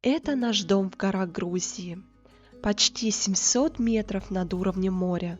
Это наш дом в горах Грузии, почти 700 метров над уровнем моря.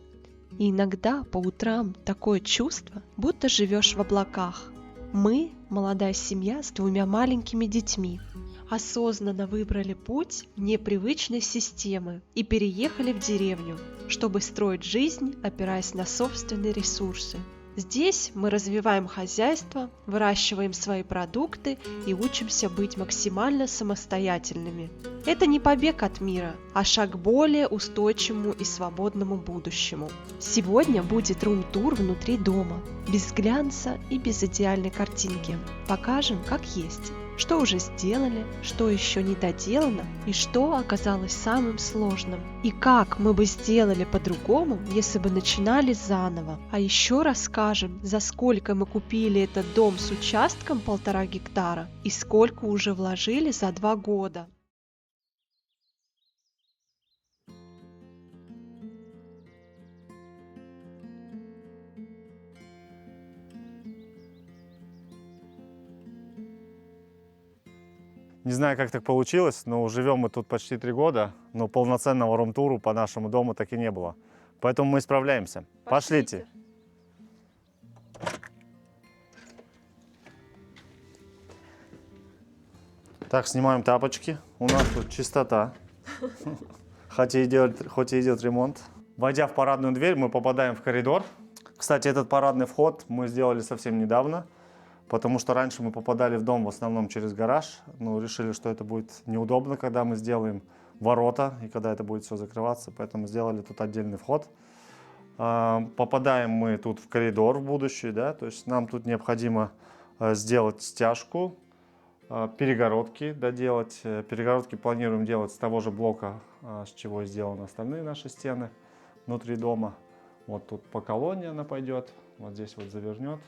И иногда по утрам такое чувство, будто живешь в облаках. Мы, молодая семья с двумя маленькими детьми, осознанно выбрали путь вне привычной системы и переехали в деревню, чтобы строить жизнь, опираясь на собственные ресурсы. Здесь мы развиваем хозяйство, выращиваем свои продукты и учимся быть максимально самостоятельными. Это не побег от мира, а шаг к более устойчивому и свободному будущему. Сегодня будет рум-тур внутри дома, без глянца и без идеальной картинки. Покажем, как есть, что уже сделали, что еще не доделано и что оказалось самым сложным. И как мы бы сделали по-другому, если бы начинали заново. А еще расскажем, за сколько мы купили этот дом с участком 1,5 гектара и сколько уже вложили за 2 года. Не знаю, как так получилось, но живем мы тут почти 3 года, но полноценного рум-туру по нашему дому так и не было. Поэтому мы справляемся. Пошлите. Так, снимаем тапочки. У нас тут чистота. Хоть и идет ремонт. Войдя в парадную дверь, мы попадаем в коридор. Кстати, этот парадный вход мы сделали совсем недавно. Потому что раньше мы попадали в дом в основном через гараж, но решили, что это будет неудобно, когда мы сделаем ворота и когда это будет все закрываться, поэтому сделали тут отдельный вход. Попадаем мы тут в коридор в будущее, да, то есть нам тут необходимо сделать стяжку, перегородки доделать. Перегородки планируем делать с того же блока, с чего сделаны остальные наши стены внутри дома. Вот тут по колонне она пойдет, вот здесь вот завернет.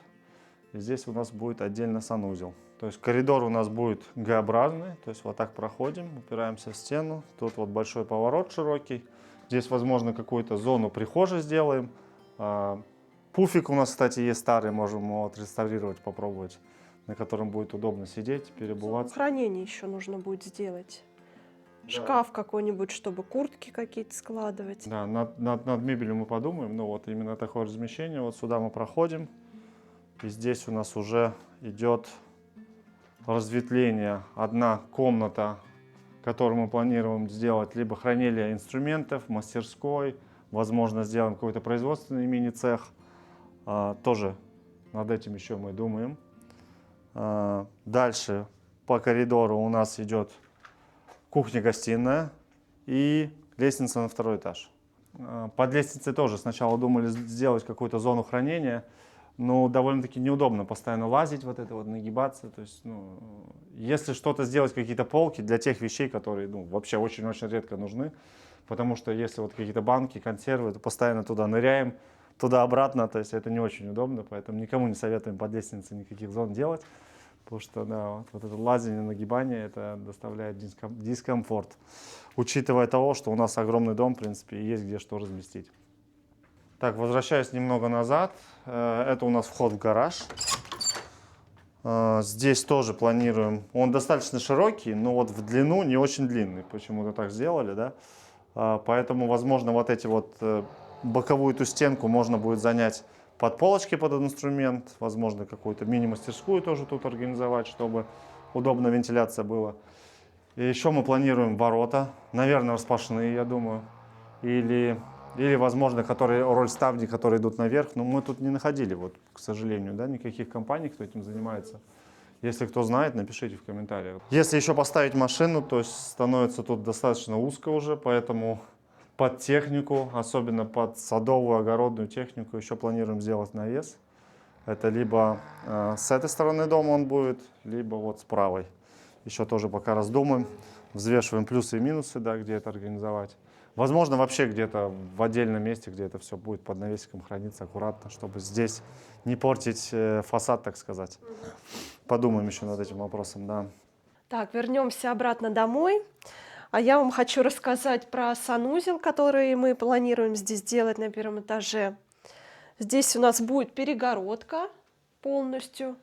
И здесь у нас будет отдельно санузел. То есть коридор у нас будет Г-образный, то есть вот так проходим, упираемся в стену. Тут вот большой поворот широкий. Здесь, возможно, какую-то зону прихожей сделаем. Пуфик у нас, кстати, есть старый, можем его отреставрировать, попробовать, на котором будет удобно сидеть, перебываться. Хранение еще нужно будет сделать. Да. Шкаф какой-нибудь, чтобы куртки какие-то складывать. Да, над мебелью мы подумаем, но вот именно такое размещение. Вот сюда мы проходим. И здесь у нас уже идет разветвление. Одна комната, которую мы планируем сделать либо хранилие инструментов, мастерской, возможно, сделаем какой-то производственный мини-цех. Тоже над этим еще мы думаем. Дальше по коридору у нас идет кухня-гостиная и лестница на 2-й этаж. Под лестницей тоже сначала думали сделать какую-то зону хранения. Но довольно-таки неудобно постоянно лазить, вот это вот нагибаться. То есть, если что-то сделать, какие-то полки для тех вещей, которые вообще очень-очень редко нужны. Потому что если вот какие-то банки, консервы, то постоянно туда ныряем, туда-обратно. То есть это не очень удобно, поэтому никому не советуем под лестницей никаких зон делать. Потому что да, вот это лазение, нагибание, это доставляет дискомфорт. Учитывая того, что у нас огромный дом, в принципе, и есть где что разместить. Так, возвращаясь немного назад, это у нас вход в гараж. Здесь тоже планируем, он достаточно широкий, но вот в длину не очень длинный, почему-то так сделали, да. Поэтому, возможно, вот эти вот боковую эту стенку можно будет занять под полочки, под инструмент, возможно, какую-то мини-мастерскую тоже тут организовать, чтобы удобно вентиляция была. И еще мы планируем ворота, наверное, распашные, я думаю, или возможно, роль ставней, которые идут наверх. Но мы тут не находили, вот, к сожалению, да, никаких компаний, кто этим занимается. Если кто знает, напишите в комментариях. Если еще поставить машину, то становится тут достаточно узко уже, поэтому под технику, особенно под садовую, огородную технику, еще планируем сделать навес. Это либо с этой стороны дома он будет, либо вот с правой. Еще тоже пока раздумаем, взвешиваем плюсы и минусы, да, где это организовать. Возможно, вообще где-то в отдельном месте, где это все будет под навесиком храниться аккуратно, чтобы здесь не портить фасад, так сказать. Подумаем еще над этим вопросом, да. Так, вернемся обратно домой. А я вам хочу рассказать про санузел, который мы планируем здесь делать на 1-м этаже. Здесь у нас будет перегородка полностью.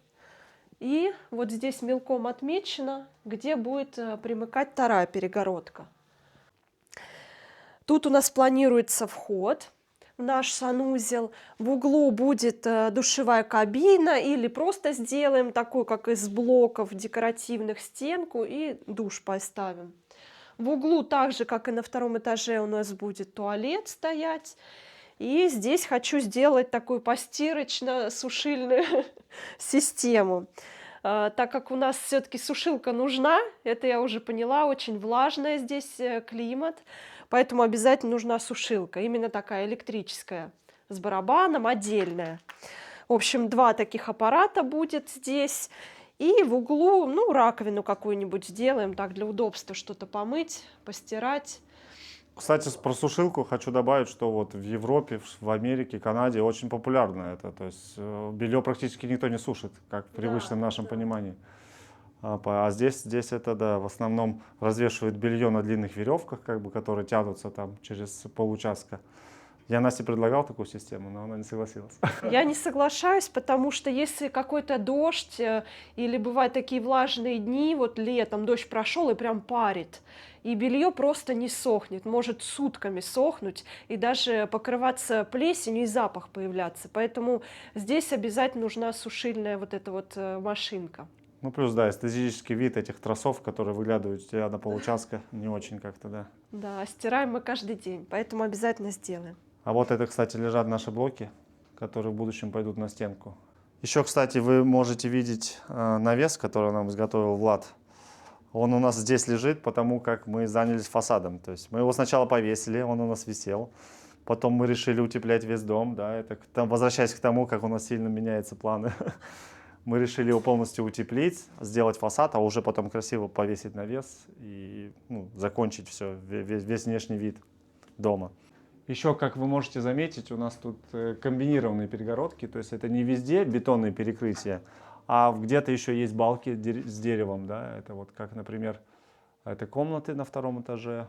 И вот здесь мелком отмечено, где будет примыкать вторая перегородка. Тут у нас планируется вход в наш санузел. В углу будет душевая кабина, или просто сделаем такую, как из блоков декоративных, стенку и душ поставим. В углу, так же, как и на втором этаже, у нас будет туалет стоять. И здесь хочу сделать такую постирочно-сушильную систему. Так как у нас все-таки сушилка нужна, это я уже поняла, очень влажная здесь климат, поэтому обязательно нужна сушилка, именно такая электрическая, с барабаном, отдельная. В общем, 2 таких аппарата будет здесь. И в углу, ну, раковину какую-нибудь сделаем, так, для удобства что-то помыть, постирать. Кстати, про сушилку хочу добавить, что вот в Европе, в Америке, Канаде очень популярно это. То есть белье практически никто не сушит, как в привычном нашем понимании. А здесь это, да, в основном развешивают белье на длинных веревках, как бы, которые тянутся там через получаса. Я Насте предлагал такую систему, но она не согласилась. Я не соглашаюсь, потому что если какой-то дождь или бывают такие влажные дни, вот летом дождь прошел и прям парит, и белье просто не сохнет, может сутками сохнуть и даже покрываться плесенью и запах появляться. Поэтому здесь обязательно нужна сушильная вот эта вот машинка. Ну, плюс, да, эстетический вид этих тросов, которые выглядывают у тебя на получастка, не очень как-то, да. Да, стираем мы каждый день, поэтому обязательно сделаем. А вот это, кстати, лежат наши блоки, которые в будущем пойдут на стенку. Еще, кстати, вы можете видеть навес, который нам изготовил Влад. Он у нас здесь лежит, потому как мы занялись фасадом. То есть мы его сначала повесили, он у нас висел. Потом мы решили утеплять весь дом. Да, это, возвращаясь к тому, как у нас сильно меняются планы. Мы решили его полностью утеплить, сделать фасад, а уже потом красиво повесить навес и закончить все, весь внешний вид дома. Еще, как вы можете заметить, у нас тут комбинированные перегородки, то есть это не везде бетонные перекрытия, а где-то еще есть балки с деревом, да, это вот как, например, это комнаты на 2-м этаже,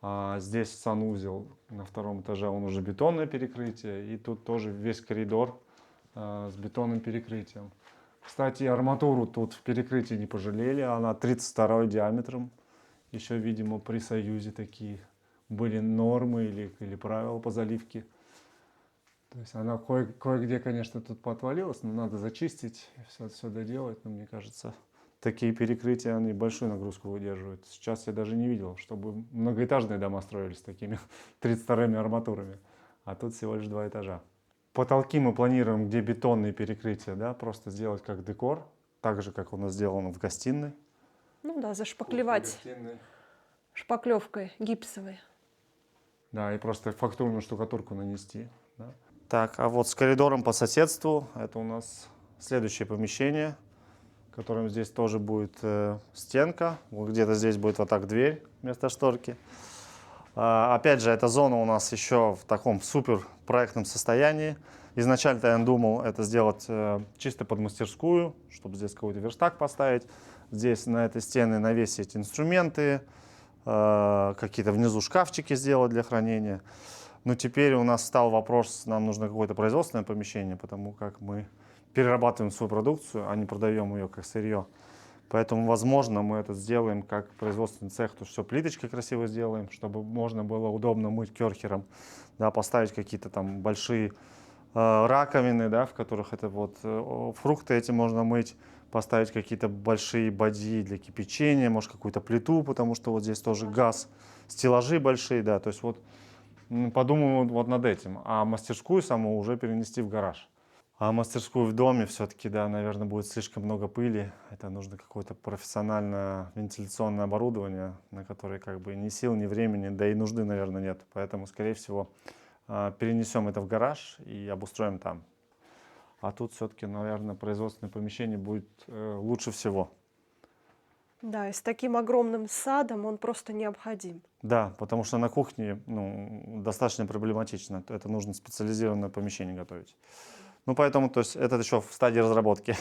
а здесь санузел на 2-м этаже, он уже бетонное перекрытие, и тут тоже весь коридор с бетонным перекрытием. Кстати, арматуру тут в перекрытии не пожалели, она 32 диаметром, еще, видимо, при Союзе такие были нормы или правила по заливке. То есть она кое-где, конечно, тут поотвалилась, но надо зачистить, все доделать. Но мне кажется, такие перекрытия, они большую нагрузку выдерживают. Сейчас я даже не видел, чтобы многоэтажные дома строились такими 32-ми арматурами. А тут всего лишь 2 этажа. Потолки мы планируем, где бетонные перекрытия, да, просто сделать как декор, так же, как у нас сделано в гостиной. Ну да, зашпаклевать шпаклевкой гипсовой. Да, и просто фактурную штукатурку нанести. Да. Так, а вот с коридором по соседству, это у нас следующее помещение, в котором здесь тоже будет стенка. Вот где-то здесь будет вот так дверь вместо шторки. Опять же, эта зона у нас еще в таком супер проектном состоянии. Изначально я думал это сделать чисто под мастерскую, чтобы здесь какой-то верстак поставить. Здесь на этой стене навесить инструменты, какие-то внизу шкафчики сделать для хранения. Но теперь у нас стал вопрос, нам нужно какое-то производственное помещение, потому как мы перерабатываем свою продукцию, а не продаем ее как сырье. Поэтому, возможно, мы это сделаем как производственный цех, то все плиточкой красиво сделаем, чтобы можно было удобно мыть керхером, да, поставить какие-то там большие раковины, да, в которых это вот фрукты эти можно мыть, поставить какие-то большие бадьи для кипячения, может какую-то плиту, потому что вот здесь тоже газ, стеллажи большие, да, то есть вот подумаем вот над этим, а мастерскую саму уже перенести в гараж. А мастерскую в доме все-таки, да, наверное, будет слишком много пыли, это нужно какое-то профессиональное вентиляционное оборудование, на которое как бы ни сил, ни времени, да и нужды, наверное, нет, поэтому, скорее всего, перенесем это в гараж и обустроим там. А тут все-таки, наверное, производственное помещение будет лучше всего. Да, и с таким огромным садом он просто необходим. Да, потому что на кухне достаточно проблематично. Это нужно специализированное помещение готовить. Ну, поэтому, то есть, это еще в стадии разработки.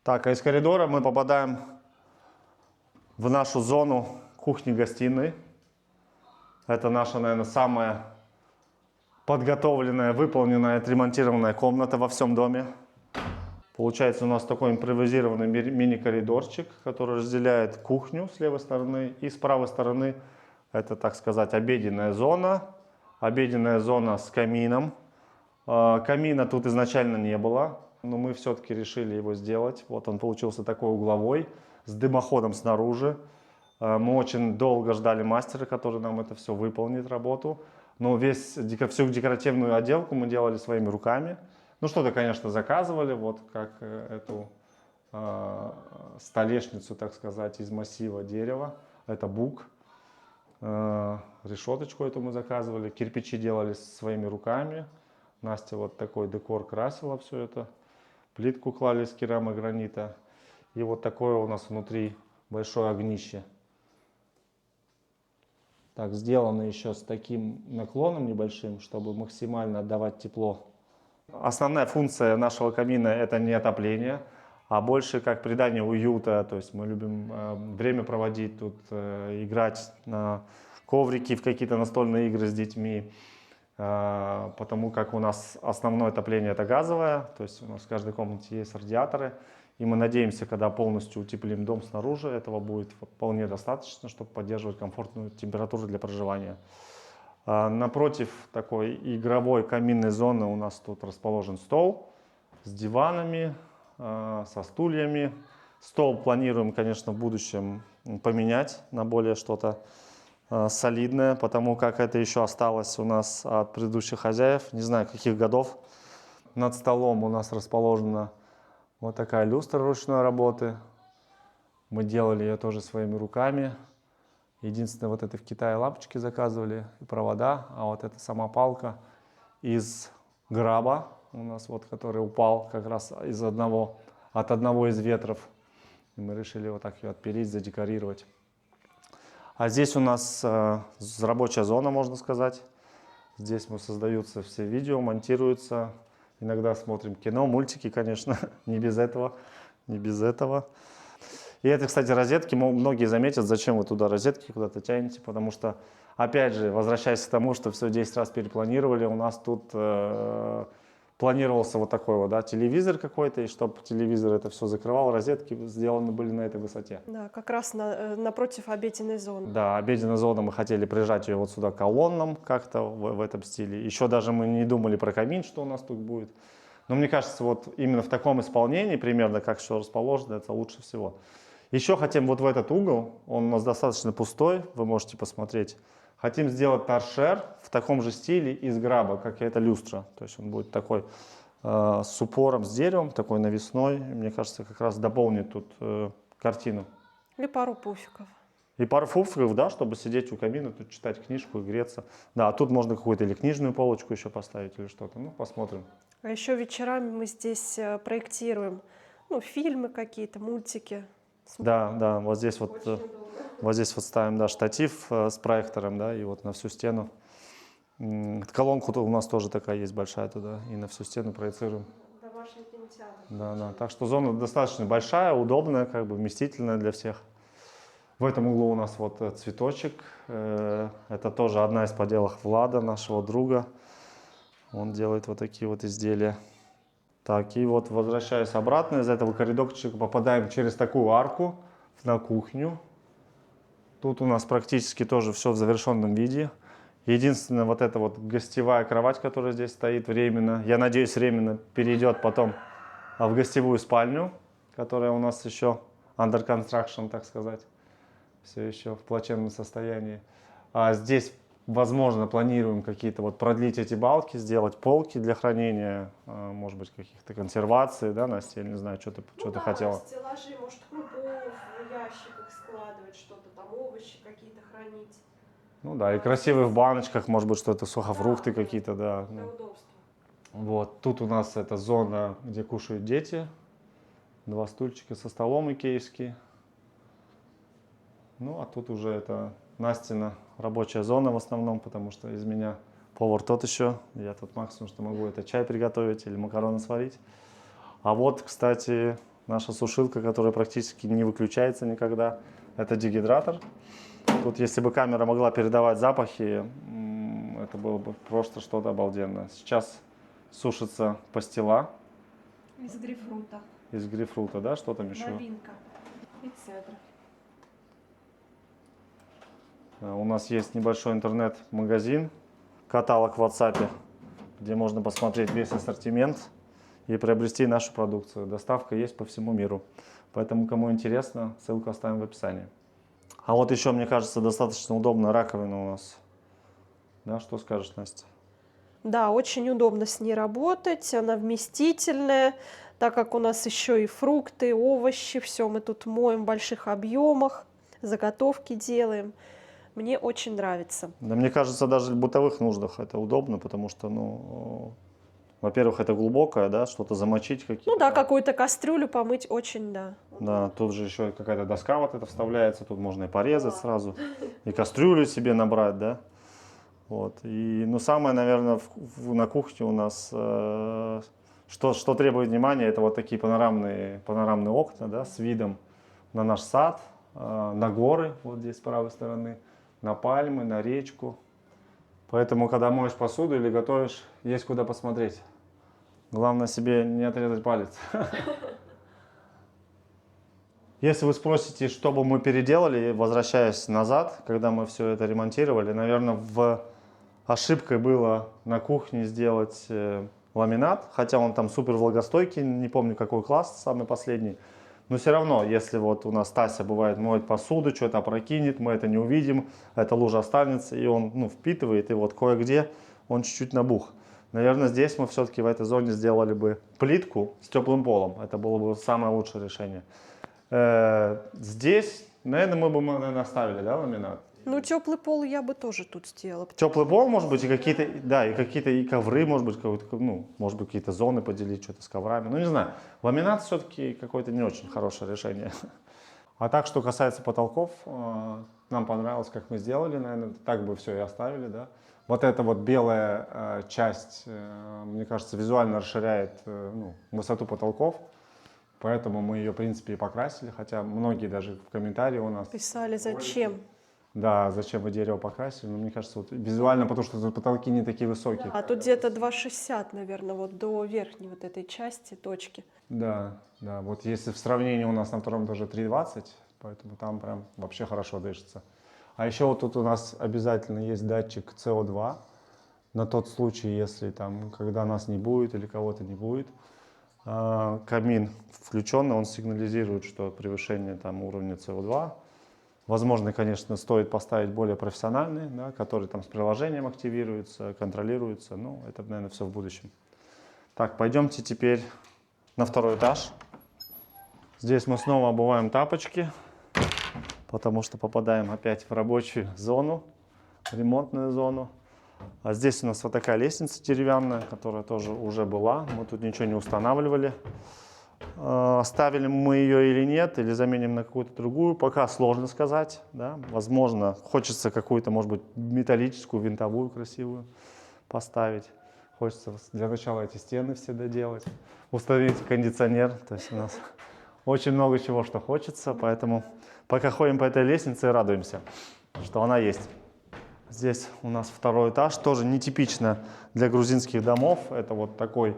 Так, а из коридора мы попадаем в нашу зону кухни-гостиной. Это наша, наверное, самая подготовленная, выполненная, отремонтированная комната во всем доме. Получается у нас такой импровизированный мини-коридорчик, который разделяет кухню с левой стороны, и с правой стороны это, так сказать, обеденная зона с камином. Камина тут изначально не было, но мы все-таки решили его сделать. Вот он получился такой угловой, с дымоходом снаружи. Мы очень долго ждали мастера, который нам это все выполнит, работу. Но всю декоративную отделку мы делали своими руками. Ну, что-то, конечно, заказывали, вот как эту столешницу, так сказать, из массива дерева. Это бук. Решеточку эту мы заказывали. Кирпичи делали своими руками. Настя вот такой декор красила все это. Плитку клали из керамогранита. И вот такое у нас внутри большое огнище. Так, сделано еще с таким наклоном небольшим, чтобы максимально отдавать тепло. Основная функция нашего камина — это не отопление, а больше как придание уюта. То есть мы любим время проводить тут, играть на коврике в какие-то настольные игры с детьми. Потому как у нас основное отопление это газовое, то есть у нас в каждой комнате есть радиаторы. И мы надеемся, когда полностью утеплим дом снаружи, этого будет вполне достаточно, чтобы поддерживать комфортную температуру для проживания. Напротив такой игровой каминной зоны у нас тут расположен стол с диванами, со стульями. Стол планируем, конечно, в будущем поменять на более что-то солидное, потому как это еще осталось у нас от предыдущих хозяев, не знаю каких годов. Над столом у нас расположена вот такая люстра ручной работы. Мы делали ее тоже своими руками. Единственное, вот это в Китае лампочки заказывали и провода, а вот эта сама палка из граба у нас, вот, который упал как раз от одного из ветров. И мы решили вот так ее отпилить, задекорировать. А здесь у нас рабочая зона, можно сказать. Здесь создаются все видео, монтируются. Иногда смотрим кино, мультики, конечно, не без этого. И это, кстати, розетки. Многие заметят, зачем вы туда розетки куда-то тянете. Потому что, опять же, возвращаясь к тому, что все 10 раз перепланировали, у нас тут планировался вот такой вот, да, телевизор какой-то, и чтобы телевизор это все закрывал, розетки сделаны были на этой высоте. Да, как раз напротив обеденной зоны. Да, обеденная зона, мы хотели прижать ее вот сюда колоннам как-то в этом стиле. Еще даже мы не думали про камин, что у нас тут будет. Но мне кажется, вот именно в таком исполнении, примерно как все расположено, это лучше всего. Еще хотим вот в этот угол, он у нас достаточно пустой, вы можете посмотреть. Хотим сделать торшер в таком же стиле из граба, как и эта люстра. То есть он будет такой с упором, с деревом, такой навесной. Мне кажется, как раз дополнит тут картину. Или пару пуфиков. И пару пуфиков, да, чтобы сидеть у камина, тут читать книжку и греться. Да, а тут можно какую-то или книжную полочку еще поставить, или что-то. Ну, посмотрим. А еще вечерами мы здесь проектируем, ну, фильмы какие-то, мультики. Да, вот здесь вот ставим, да, штатив с проектором, да, и вот на всю стену. Колонку у нас тоже такая есть большая туда, и на всю стену проецируем. Домашний кинотеатр. Да, так что зона достаточно большая, удобная, как бы вместительная для всех. В этом углу у нас вот цветочек, это тоже одна из поделок Влада, нашего друга. Он делает вот такие вот изделия. Так, и вот возвращаясь обратно, из этого коридорчика попадаем через такую арку на кухню. Тут у нас практически тоже все в завершенном виде. Единственное, вот эта вот гостевая кровать, которая здесь стоит временно, я надеюсь, временно перейдет потом в гостевую спальню, которая у нас еще under construction, так сказать. Все еще в плачевном состоянии. А здесь, возможно, планируем какие-то вот продлить эти балки, сделать полки для хранения, может быть, каких-то консерваций, да, Настя, я не знаю, что ты хотела. Стеллажи, может, крупов в ящиках складывать, что-то там, овощи какие-то хранить. Ну да, и красивые в баночках, может быть, что-то, сухофрукты какие-то, да. Для удобства. Вот, тут у нас эта зона, где кушают дети. 2 стульчика со столом икеевский. Ну, а тут уже это Настина рабочая зона в основном, потому что из меня повар тот еще. Я тут максимум, что могу, это чай приготовить или макароны сварить. А вот, кстати, наша сушилка, которая практически не выключается никогда. Это дегидратор. Тут, если бы камера могла передавать запахи, это было бы просто что-то обалденное. Сейчас сушится пастила. Из грейпфрута. Из грейпфрута, да? Что там еще? Новинка. И цедра. У нас есть небольшой интернет-магазин, каталог в WhatsApp, где можно посмотреть весь ассортимент и приобрести нашу продукцию. Доставка есть по всему миру. Поэтому, кому интересно, ссылку оставим в описании. А вот еще, мне кажется, достаточно удобная раковина у нас. Да, что скажешь, Настя? Да, очень удобно с ней работать, она вместительная, так как у нас еще и фрукты, овощи, все мы тут моем в больших объемах, заготовки делаем. Мне очень нравится. Да, мне кажется, даже в бытовых нуждах это удобно, потому что, ну, во-первых, это глубокое, да, что-то замочить какие-то. Ну да, какую-то кастрюлю помыть очень, да. Да, тут же еще какая-то доска вот эта вставляется, тут можно и порезать сразу, и кастрюлю себе набрать, да. Вот. И, ну, самое, наверное, на кухне у нас, что требует внимания, это вот такие панорамные окна, да, с видом на наш сад, на горы, вот здесь с правой стороны, на пальмы, на речку. Поэтому, когда моешь посуду или готовишь, есть куда посмотреть. Главное себе не отрезать палец. Если вы спросите, что бы мы переделали, возвращаясь назад, когда мы все это ремонтировали, наверное, ошибкой было на кухне сделать ламинат, хотя он там супер влагостойкий, не помню какой класс, самый последний. Но все равно, если вот у нас Тася бывает моет посуду, что-то опрокинет, мы это не увидим, эта лужа останется, и он, ну, впитывает, и вот кое-где он чуть-чуть набух. Наверное, здесь мы все-таки в этой зоне сделали бы плитку с теплым полом. Это было бы самое лучшее решение. Здесь, наверное, мы бы, наверное, оставили, да, ламинат? Ну, теплый пол я бы тоже тут сделала. Теплый пол, может быть, и какие-то, да, и какие-то и ковры, может быть, ну, может быть, какие-то зоны поделить, что-то с коврами. Ну, не знаю. Ламинат все-таки какое-то не очень хорошее решение. А так, что касается потолков, нам понравилось, как мы сделали, наверное, так бы все и оставили, да. Вот эта вот белая часть, мне кажется, визуально расширяет ну, высоту потолков. Поэтому мы ее, в принципе, и покрасили, хотя многие даже в комментарии у нас Писали, зачем? Да, зачем вы дерево покрасили? Но мне кажется, вот визуально, потому что тут потолки не такие высокие. А тут где-то 2,60, наверное, вот до верхней вот этой части, точки. Да, да. Вот если в сравнении у нас на втором этаже 3,20, поэтому там прям вообще хорошо дышится. А еще вот тут у нас обязательно есть датчик СО2 на тот случай, если там, когда нас не будет или кого-то не будет. Камин включенный, он сигнализирует, что превышение там уровня СО2. Возможно, конечно, стоит поставить более профессиональный, да, который там с приложением активируется, контролируется. Ну, это, наверное, все в будущем. Так, пойдемте теперь на второй этаж. Здесь мы снова обуваем тапочки, потому что попадаем опять в рабочую зону, ремонтную зону. А здесь у нас вот такая лестница деревянная, которая тоже уже была. Мы тут ничего не устанавливали. Оставили мы ее или нет, или заменим на какую-то другую, пока сложно сказать. Да? Возможно, хочется какую-то, может быть, металлическую, винтовую красивую поставить. Хочется для начала эти стены все доделать, установить кондиционер. То есть у нас очень много чего, что хочется, поэтому пока ходим по этой лестнице и радуемся, что она есть. Здесь у нас второй этаж, тоже нетипично для грузинских домов. Это вот такой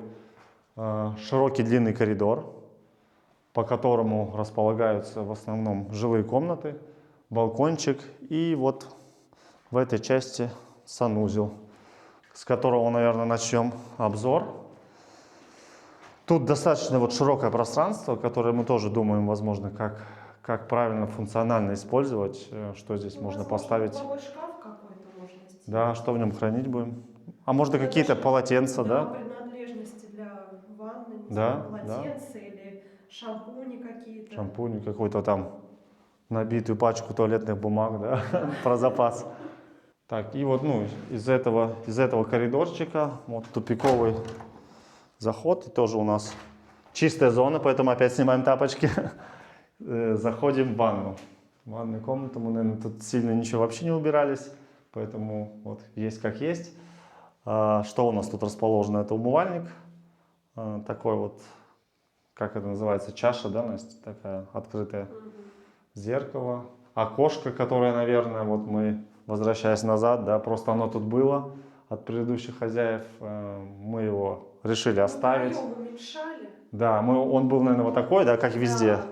широкий длинный коридор, по которому располагаются в основном жилые комнаты, балкончик и вот в этой части санузел, с которого, наверное, начнем обзор. Тут достаточно вот широкое пространство, которое мы тоже думаем, возможно, как правильно функционально использовать, что здесь можно поставить. Шкаф какой-то можно сделать. Да, что в нем хранить будем. А может, какие-то полотенца, да? Принадлежности для ванны, не Да, знаю, полотенца или шампуни какие-то. Шампунь, какую-то там набитую пачку туалетных бумаг, да, про запас. Так, и вот, ну, из этого коридорчика, вот тупиковый заход, и тоже у нас чистая зона, поэтому опять снимаем тапочки. Заходим в ванну. В ванную комнату мы, наверное, тут сильно ничего вообще не убирались, поэтому вот есть как есть. Что у нас тут расположено? Это умывальник, такой вот, как это называется, чаша, да, Настя, такая открытая, зеркало, окошко, которое, наверное, вот мы, возвращаясь назад, да, просто оно тут было от предыдущих хозяев, мы его решили оставить. Проем уменьшали. Да, он был, наверное, вот такой, да, как везде. Да,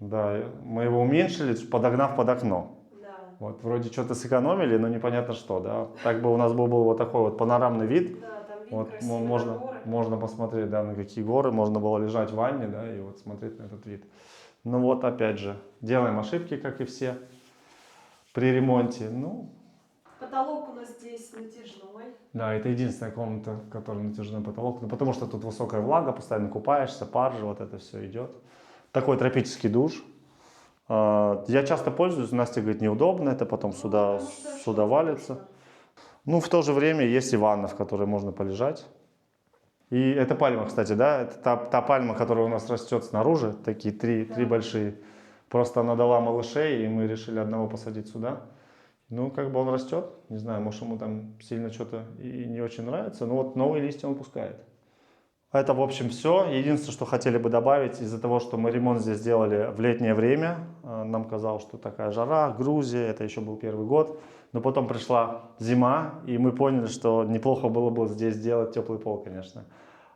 Да, мы его уменьшили, подогнав под окно. да. Вот, вроде что-то сэкономили, но непонятно что, да. Так бы у нас был вот такой вот панорамный вид. Да, там вид Вот красивый на можно, горы. можно посмотреть, да, на какие горы, можно было лежать в ванне, да, и вот смотреть на этот вид. Ну вот, опять же, делаем ошибки, как и все при ремонте. Ну, Потолок у нас здесь натяжной. да, это единственная комната, которая натяжной потолок, ну, потому что тут высокая влага, постоянно купаешься, пар же, вот это все идет. Такой тропический душ. Я часто пользуюсь, Настя говорит, неудобно, это потом сюда валится. Ну, в то же время есть и ванна, в которой можно полежать. И это пальма, кстати, да, это та пальма, которая у нас растет снаружи, такие три большие. Просто она дала малышей, и мы решили одного посадить сюда. Ну, как бы он растет, не знаю, может ему там сильно что-то и не очень нравится, но вот новые листья он пускает. Это, в общем, все. Единственное, что хотели бы добавить, из-за того, что мы ремонт здесь делали в летнее время, нам казалось, что такая жара, Грузия, это еще был первый год, но потом пришла зима, и мы поняли, что неплохо было бы здесь сделать теплый пол, конечно.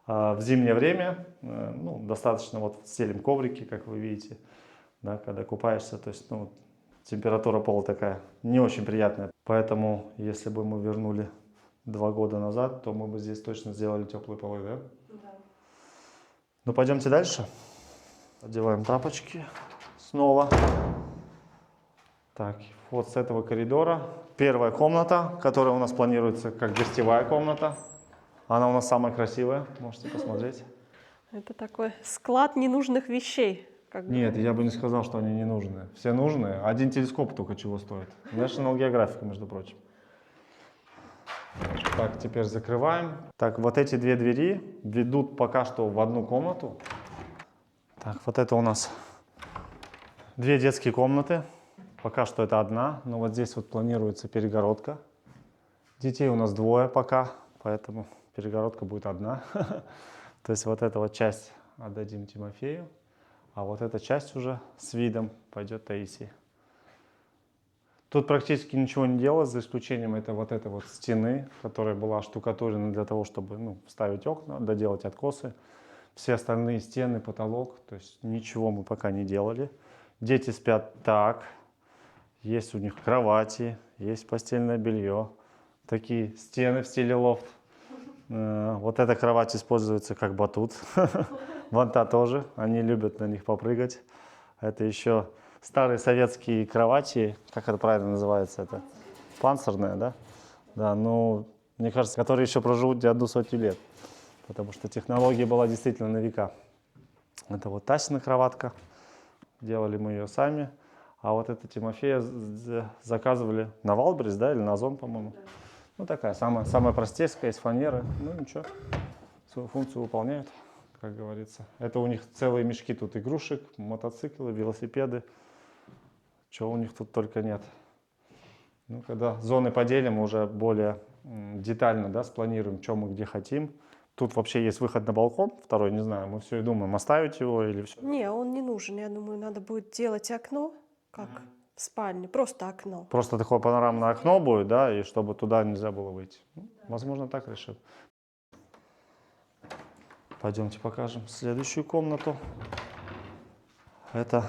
В зимнее время, ну, достаточно вот стелим коврики, как вы видите, да, когда купаешься, то есть, ну, температура пола такая не очень приятная. Поэтому, если бы мы вернули 2 года назад, то мы бы здесь точно сделали теплые полы, да? Да. Ну, пойдемте дальше. Одеваем тапочки снова. Так, вот с этого коридора. Первая комната, которая у нас планируется как гостевая комната. Она у нас самая красивая, можете посмотреть. Это такой склад ненужных вещей. Как Нет, я бы не сказал, что они не нужны. Все нужны. Один телескоп только чего стоит. National Geographic, между прочим. Так, теперь закрываем. Так, вот эти 2 двери ведут пока что в одну комнату. Так, вот это у нас 2 детские комнаты. Пока что это одна, но вот здесь вот планируется перегородка. Детей у нас 2 пока, поэтому перегородка будет одна. То есть вот эта вот часть отдадим Тимофею, а вот эта часть уже с видом пойдет Таисии. Тут практически ничего не делалось, за исключением этой вот стены, которая была штукатурена для того, чтобы, ну, вставить окна, доделать откосы. Все остальные стены, потолок, то есть ничего мы пока не делали. Дети спят так, есть у них кровати, есть постельное белье, такие стены в стиле лофт. Вот эта кровать используется как батут. Вон та тоже, они любят на них попрыгать. Это еще старые советские кровати, как это правильно называется, это панцирная, да? Да, ну, мне кажется, которые еще проживут не 100 лет, потому что технология была действительно на века. Это вот Тасина кроватка, делали мы ее сами, а вот это Тимофея заказывали на Валбрис, да, или на Озон, по-моему. Ну, такая самая простецкая, из фанеры, ну, ничего, свою функцию выполняет, как говорится. Это у них целые мешки тут игрушек, мотоциклы, велосипеды. Чего у них тут только нет. Ну, когда зоны поделим, уже более детально, да, спланируем, что мы где хотим. Тут вообще есть выход на балкон, второй, не знаю, мы все и думаем, оставить его или все. Не, он не нужен. Я думаю, надо будет делать окно, как в спальне, просто окно. Просто такое панорамное окно будет, да, и чтобы туда нельзя было выйти. Ну, возможно, так решим. Пойдемте покажем следующую комнату. Это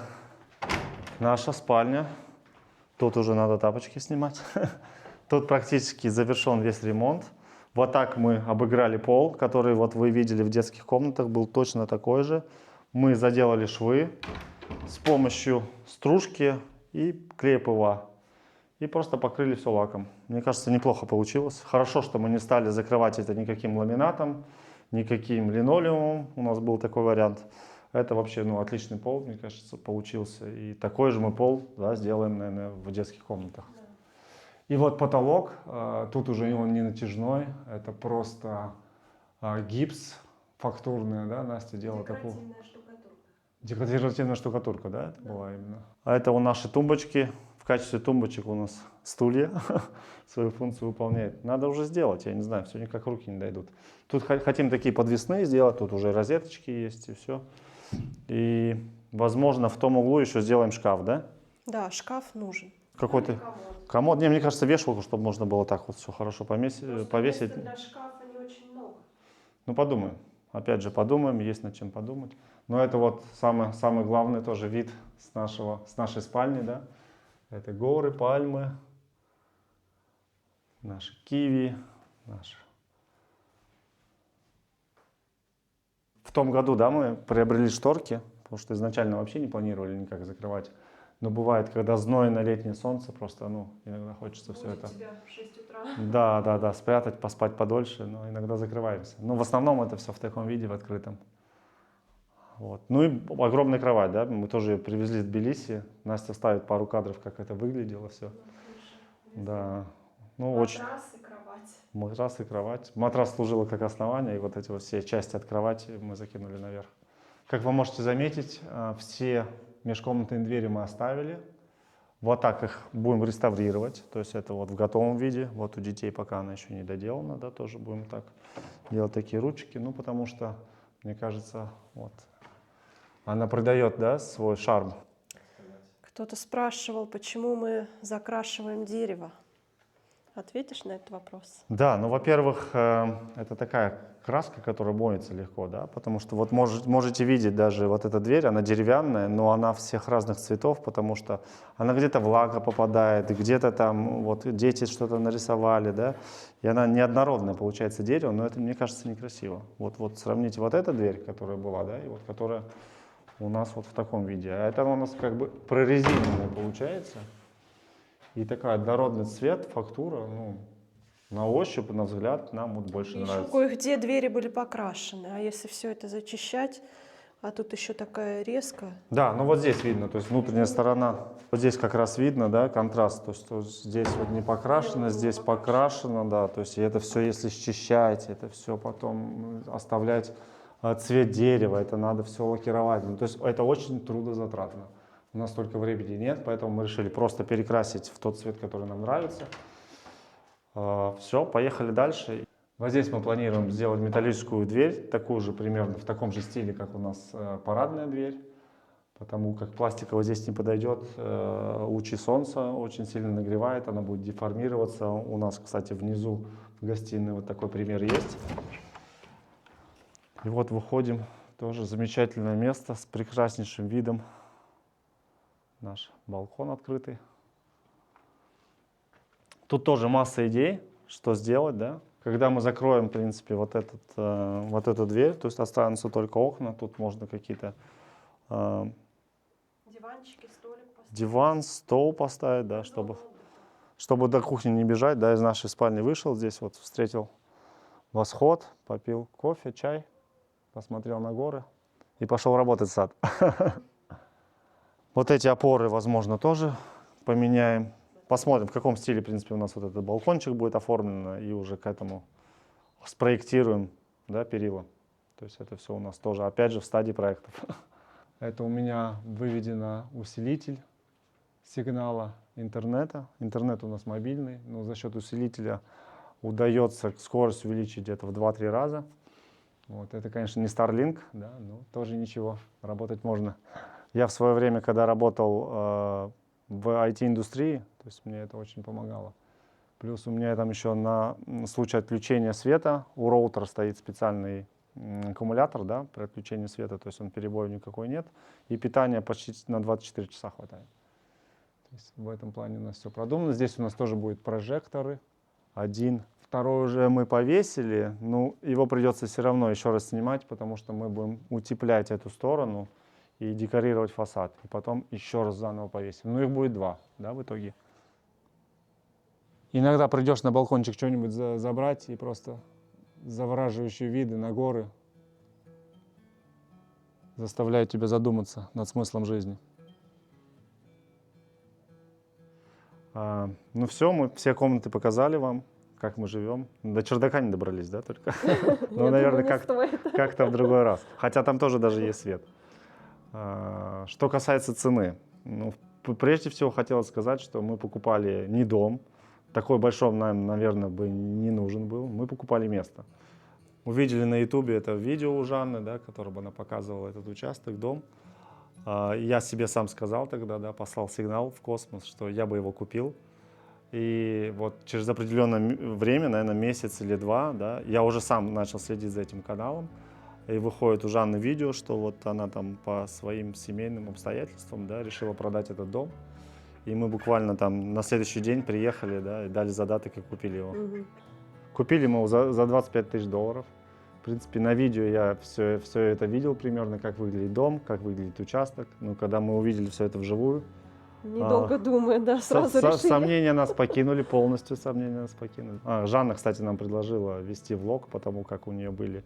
наша спальня. Тут уже надо тапочки снимать. Тут практически завершен весь ремонт. Вот так мы обыграли пол, который вот вы видели в детских комнатах, был точно такой же. Мы заделали швы с помощью стружки и клея ПВА. И просто покрыли все лаком. Мне кажется, неплохо получилось. Хорошо, что мы не стали закрывать это никаким ламинатом, никаким линолеумом. У нас был такой вариант. Это вообще, ну, отличный пол, мне кажется, получился. И такой же мы пол, да, сделаем, наверное, в детских комнатах. И вот потолок, тут уже он не натяжной, это просто гипс фактурный, да, Настя делала такую. Декоративная штукатурка, да, это была именно. А это у наши тумбочки. В качестве тумбочек у нас стулья свою функцию выполняет. Надо уже сделать, я не знаю, все никак руки не дойдут. Тут хотим такие подвесные сделать, тут уже розеточки есть и все. И, возможно, в том углу еще сделаем шкаф, да? Да, шкаф нужен. Какой-то комод. Не, мне кажется, вешалку, чтобы можно было так вот все хорошо повесить. Для шкафа не очень много. Ну, подумаем. опять же, подумаем, есть над чем подумать. Но это вот самый главный тоже вид с нашей спальни, да. Это горы, пальмы, наши киви, наши. В том году, да, мы приобрели шторки, потому что изначально вообще не планировали никак закрывать. Но бывает, когда знойное летнее солнце, просто, ну, иногда хочется все это... Тебя в 6 утра. Да, спрятать, поспать подольше, но иногда закрываемся. Но в основном это все в таком виде, в открытом. Вот. Ну и огромная кровать, да, мы тоже ее привезли в Тбилиси. Настя ставит пару кадров, как это выглядело все. Да, ну очень... Матрас и кровать. Матрас и кровать. Матрас служил как основание, и вот эти вот все части от кровати мы закинули наверх. Как вы можете заметить, все межкомнатные двери мы оставили. Вот так их будем реставрировать, то есть это вот в готовом виде. Вот у детей пока она еще не доделана, да, тоже будем так делать такие ручки, ну потому что, мне кажется, вот она придает, да, свой шарм. Кто-то спрашивал, почему мы закрашиваем дерево. Ответишь на этот вопрос? Да, ну, во-первых, это такая краска, которая моется легко, да, потому что вот можете видеть даже вот эта дверь, она деревянная, но она всех разных цветов, потому что она где-то влага попадает, где-то там вот дети что-то нарисовали, да, и она неоднородная получается дерево, но это, мне кажется, некрасиво. Вот сравните вот эту дверь, которая была, да, и вот которая у нас вот в таком виде, а это у нас как бы прорезиненная получается. И такая однородный цвет, фактура, ну, на ощупь, на взгляд нам вот больше Еще нравится. кое-где двери были покрашены, а если все это зачищать, а тут еще такая резкая. Да, ну вот здесь видно, то есть внутренняя сторона, вот здесь как раз видно, да, контраст, то есть здесь вот не покрашено, здесь покрашено, да, то есть и это все, если счищать, это все потом оставлять цвет дерева, это надо все лакировать, ну, то есть это очень трудозатратно. У нас столько времени нет, поэтому мы решили просто перекрасить в тот цвет, который нам нравится. Все, поехали дальше. Вот здесь мы планируем сделать металлическую дверь, такую же примерно в таком же стиле, как у нас парадная дверь, потому как пластиковая здесь не подойдет, лучи солнца очень сильно нагревает, она будет деформироваться. У нас, кстати, внизу в гостиной вот такой пример есть. И вот выходим, тоже замечательное место с прекраснейшим видом. Наш балкон открытый. Тут тоже масса идей, что сделать, да. Когда мы закроем, в принципе, вот эту дверь, то есть останутся только окна, тут можно какие-то Диванчики, столик поставить. диван, стол поставить, да, чтобы до кухни не бежать, да, из нашей спальни вышел, здесь вот встретил восход, попил кофе, чай, посмотрел на горы и пошел работать в сад. Вот эти опоры, возможно, тоже поменяем. Посмотрим, в каком стиле, в принципе, у нас вот этот балкончик будет оформлен, и уже к этому спроектируем, да, перила. То есть это все у нас тоже, опять же, в стадии проектов. Это у меня выведено усилитель сигнала интернета. Интернет у нас мобильный, но за счет усилителя удается скорость увеличить где-то в 2-3 раза. Вот. Это, конечно, не Starlink, да, но тоже ничего, работать можно. Я в свое время, когда работал в IT-индустрии, то есть мне это очень помогало. Плюс у меня там еще на случай отключения света у роутера стоит специальный аккумулятор, да, при отключении света, то есть он перебоя никакой нет, и питания почти на 24 часа хватает. То есть в этом плане у нас все продумано. Здесь у нас тоже будут прожекторы. Один. Второй уже мы повесили, но его придется все равно еще раз снимать, потому что мы будем утеплять эту сторону и декорировать фасад. И потом еще раз заново повесим. Ну их будет 2, да, в итоге. Иногда придешь на балкончик что-нибудь забрать, и просто завораживающие виды на горы заставляют тебя задуматься над смыслом жизни. Ну все, мы все комнаты показали вам, как мы живем. До чердака не добрались, да, только? Ну, наверное, как-то в другой раз. Хотя там тоже даже есть свет. Что касается цены, ну, прежде всего хотелось сказать, что мы покупали не дом. Такой большой нам, наверное, бы не нужен был. Мы покупали место. Увидели на ютубе это видео у Жанны, да, которое она показывала, этот участок, дом. Я себе сам сказал тогда, да, послал сигнал в космос, что я бы его купил. И вот через определенное время, наверное, месяц или 2, да, я уже сам начал следить за этим каналом. и выходит у Жанны видео, что вот она там по своим семейным обстоятельствам, да, решила продать этот дом. И мы буквально там на следующий день приехали, да, и дали задаток и купили его. Мгм. Купили мы его за 25 тысяч долларов. В принципе, на видео я все это видел примерно, как выглядит дом, как выглядит участок. Но когда мы увидели все это вживую, Недолго думая, да, сразу решили. сомнения нас покинули, полностью сомнения нас покинули. Жанна, кстати, нам предложила вести влог, потому как у нее были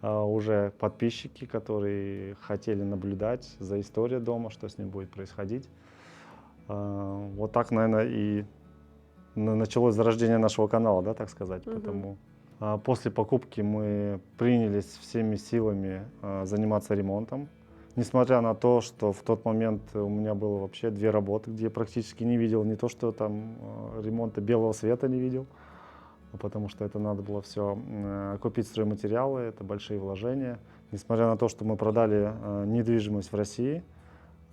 уже подписчики, которые хотели наблюдать за историей дома, что с ним будет происходить. Вот так, наверное, и началось зарождение нашего канала, да, так сказать. Мгм. Потому после покупки мы принялись всеми силами заниматься ремонтом. Несмотря на то, что в тот момент у меня было вообще 2 работы, где я практически не видел не то, что там ремонта белого света не видел, потому что это надо было все купить стройматериалы, это большие вложения. Несмотря на то, что мы продали недвижимость в России,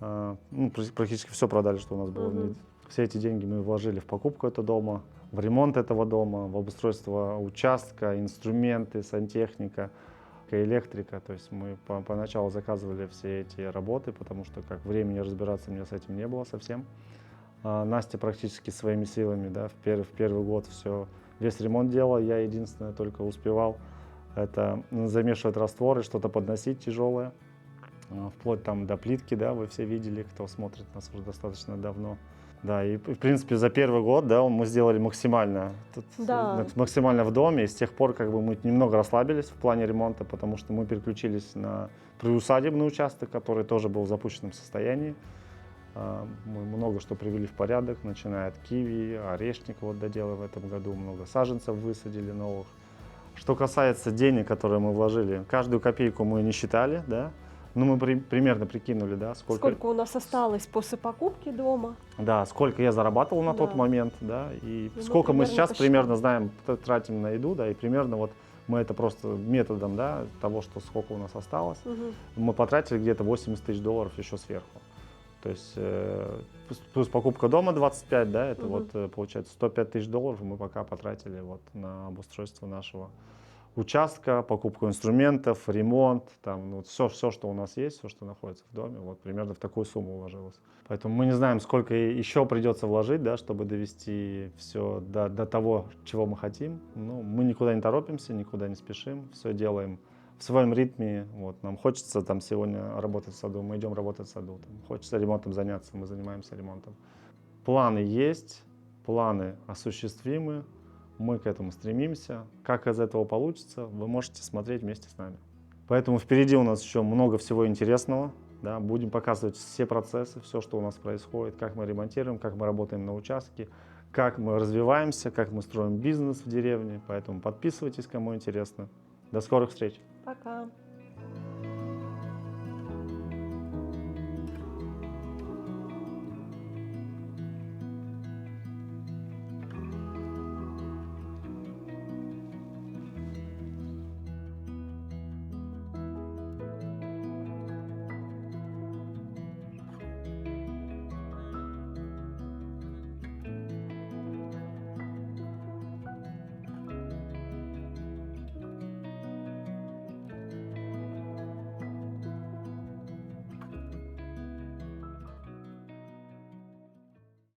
ну, практически все продали, что у нас было. Мгм. Все эти деньги мы вложили в покупку этого дома, в ремонт этого дома, в обустройство участка, инструменты, сантехника, электрика. То есть мы поначалу заказывали все эти работы, потому что как времени разбираться мне с этим не было совсем. Настя практически своими силами, да, в первый год весь ремонт делала. Я единственное только успевал это замешивать растворы, что-то подносить тяжелое, вплоть там до плитки, да, вы все видели, кто смотрит нас уже достаточно давно. Да, и в принципе за первый год, да, мы сделали максимально, Да. максимально в доме, и с тех пор как бы мы немного расслабились в плане ремонта, потому что мы переключились на приусадебный участок, который тоже был в запущенном состоянии. Мы много что привели в порядок, начиная от киви, орешник вот доделали в этом году, много саженцев высадили новых. Что касается денег, которые мы вложили, каждую копейку мы не считали, да, но мы примерно прикинули, да, Сколько у нас осталось после покупки дома? да, сколько я зарабатывал на тот Да. момент, да, и И мы сколько мы примерно сейчас посчитали. примерно знаем, тратим на еду, да, и примерно вот мы это просто методом, да, того, что сколько у нас осталось, Мгм. мы потратили где-то 80 тысяч долларов еще сверху. То есть плюс покупка дома 25, да, это Мгм. вот получается 105 тысяч долларов мы пока потратили вот на обустройство нашего участка, покупку инструментов, ремонт, там, ну, все, что у нас есть, все, что находится в доме, вот примерно в такую сумму вложилось. Поэтому мы не знаем, сколько еще придется вложить, да, чтобы довести все до того, чего мы хотим. Ну, мы никуда не торопимся, никуда не спешим, все делаем в своем ритме. Вот, нам хочется там сегодня работать в саду, мы идем работать в саду. Там, хочется ремонтом заняться, мы занимаемся ремонтом. Планы есть, планы осуществимы. Мы к этому стремимся. Как из этого получится, вы можете смотреть вместе с нами. Поэтому впереди у нас еще много всего интересного. Да, будем показывать все процессы, все, что у нас происходит, как мы ремонтируем, как мы работаем на участке, как мы развиваемся, как мы строим бизнес в деревне. Поэтому подписывайтесь, кому интересно. До скорых встреч! Пока.